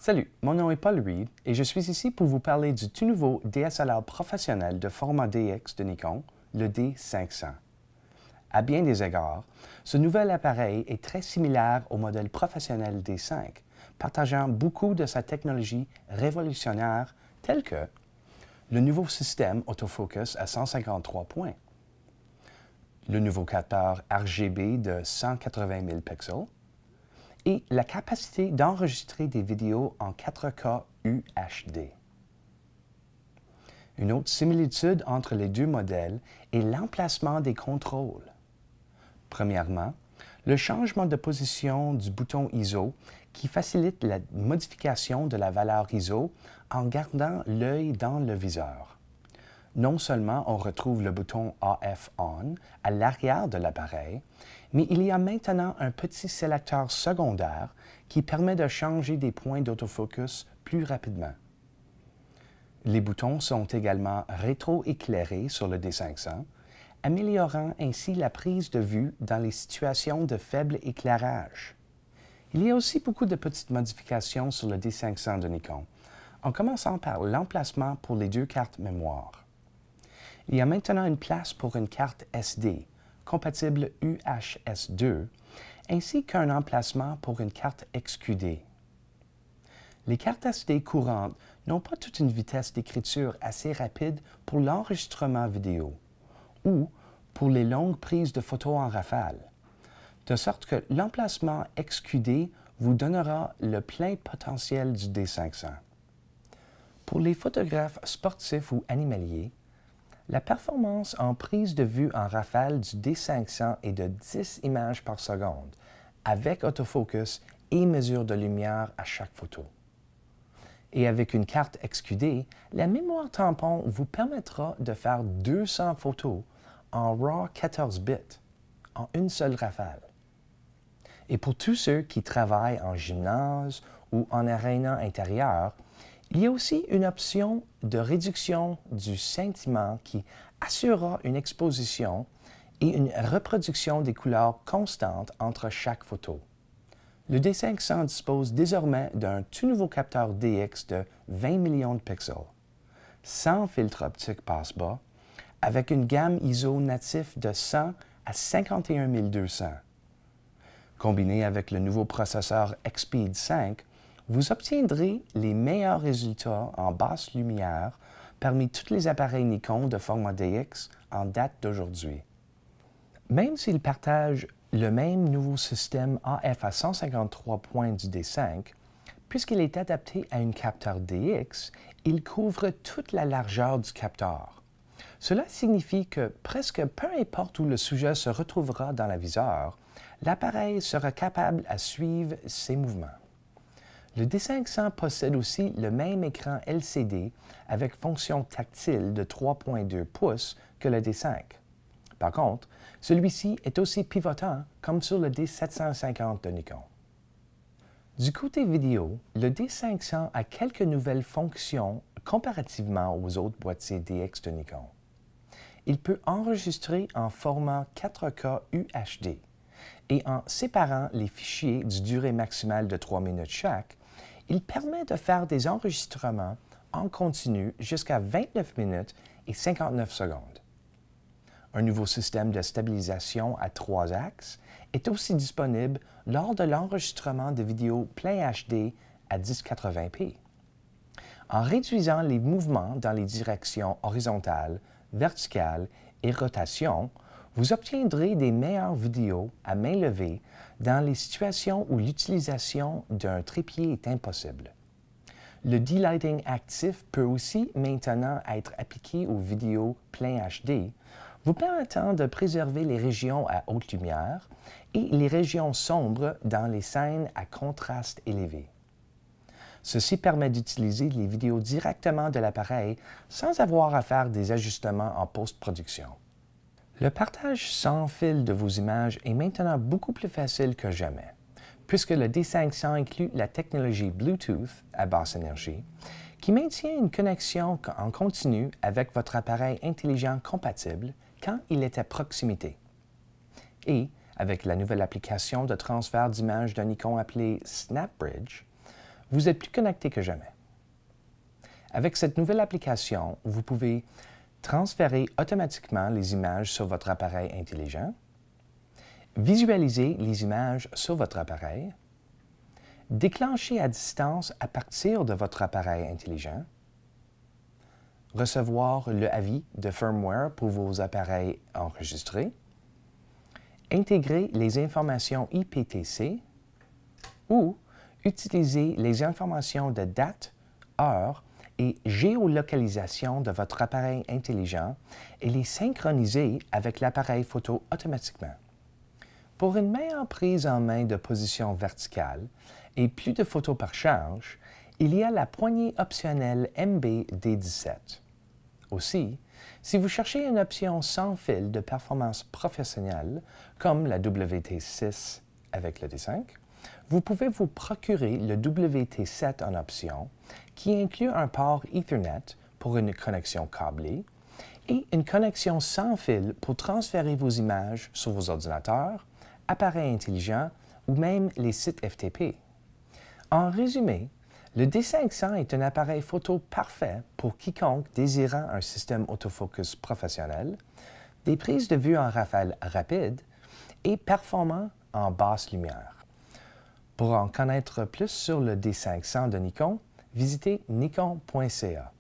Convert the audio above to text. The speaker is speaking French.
Salut, mon nom est Paul Reed et je suis ici pour vous parler du tout nouveau DSLR professionnel de format DX de Nikon, le D500. À bien des égards, ce nouvel appareil est très similaire au modèle professionnel D5, partageant beaucoup de sa technologie révolutionnaire telle que le nouveau système autofocus à 153 points, le nouveau capteur RGB de 180 000 pixels, et la capacité d'enregistrer des vidéos en 4K UHD. Une autre similitude entre les deux modèles est l'emplacement des contrôles. Premièrement, le changement de position du bouton ISO qui facilite la modification de la valeur ISO en gardant l'œil dans le viseur. Non seulement on retrouve le bouton AF On à l'arrière de l'appareil, mais il y a maintenant un petit sélecteur secondaire qui permet de changer des points d'autofocus plus rapidement. Les boutons sont également rétro-éclairés sur le D500, améliorant ainsi la prise de vue dans les situations de faible éclairage. Il y a aussi beaucoup de petites modifications sur le D500 de Nikon, en commençant par l'emplacement pour les deux cartes mémoire. Il y a maintenant une place pour une carte SD, compatible UHS-2, ainsi qu'un emplacement pour une carte XQD. Les cartes SD courantes n'ont pas toute une vitesse d'écriture assez rapide pour l'enregistrement vidéo ou pour les longues prises de photos en rafale, de sorte que l'emplacement XQD vous donnera le plein potentiel du D500. Pour les photographes sportifs ou animaliers, la performance en prise de vue en rafale du D500 est de 10 images par seconde, avec autofocus et mesure de lumière à chaque photo. Et avec une carte XQD, la mémoire tampon vous permettra de faire 200 photos en RAW 14 bits, en une seule rafale. Et pour tous ceux qui travaillent en gymnase ou en aréna intérieure, il y a aussi une option de réduction du scintillement qui assurera une exposition et une reproduction des couleurs constantes entre chaque photo. Le D500 dispose désormais d'un tout nouveau capteur DX de 20 millions de pixels, sans filtre optique passe-bas, avec une gamme ISO natif de 100 à 51 200. Combiné avec le nouveau processeur XPEED 5, vous obtiendrez les meilleurs résultats en basse lumière parmi tous les appareils Nikon de format DX en date d'aujourd'hui. Même s'ils partagent le même nouveau système AF à 153 points du D5, puisqu'il est adapté à une capteur DX, il couvre toute la largeur du capteur. Cela signifie que presque peu importe où le sujet se retrouvera dans la viseur, l'appareil sera capable à suivre ses mouvements. Le D500 possède aussi le même écran LCD avec fonction tactile de 3,2 pouces que le D5. Par contre, celui-ci est aussi pivotant comme sur le D750 de Nikon. Du côté vidéo, le D500 a quelques nouvelles fonctions comparativement aux autres boîtiers DX de Nikon. Il peut enregistrer en format 4K UHD et en séparant les fichiers d'une durée maximale de 3 minutes chaque, il permet de faire des enregistrements en continu jusqu'à 29 minutes et 59 secondes. Un nouveau système de stabilisation à 3 axes est aussi disponible lors de l'enregistrement de vidéos plein HD à 1080p. En réduisant les mouvements dans les directions horizontales, verticales et rotation, vous obtiendrez des meilleures vidéos à main levée dans les situations où l'utilisation d'un trépied est impossible. Le D-Lighting actif peut aussi maintenant être appliqué aux vidéos plein HD, vous permettant de préserver les régions à haute lumière et les régions sombres dans les scènes à contraste élevé. Ceci permet d'utiliser les vidéos directement de l'appareil sans avoir à faire des ajustements en post-production. Le partage sans fil de vos images est maintenant beaucoup plus facile que jamais, puisque le D500 inclut la technologie Bluetooth à basse énergie, qui maintient une connexion en continu avec votre appareil intelligent compatible quand il est à proximité. Et, avec la nouvelle application de transfert d'images de Nikon appelée SnapBridge, vous êtes plus connecté que jamais. Avec cette nouvelle application, vous pouvez transférer automatiquement les images sur votre appareil intelligent, visualiser les images sur votre appareil, déclencher à distance à partir de votre appareil intelligent, recevoir le avis de firmware pour vos appareils enregistrés, intégrer les informations IPTC ou utiliser les informations de date, heure et géolocalisation de votre appareil intelligent et les synchroniser avec l'appareil photo automatiquement. Pour une meilleure prise en main de position verticale et plus de photos par charge, il y a la poignée optionnelle MB-D17. Aussi, si vous cherchez une option sans fil de performance professionnelle, comme la WT6 avec le D5, vous pouvez vous procurer le WT7 en option, qui inclut un port Ethernet pour une connexion câblée et une connexion sans fil pour transférer vos images sur vos ordinateurs, appareils intelligents ou même les sites FTP. En résumé, le D500 est un appareil photo parfait pour quiconque désirant un système autofocus professionnel, des prises de vue en rafale rapide et performant en basse lumière. Pour en connaître plus sur le D500 de Nikon, visitez nikon.ca.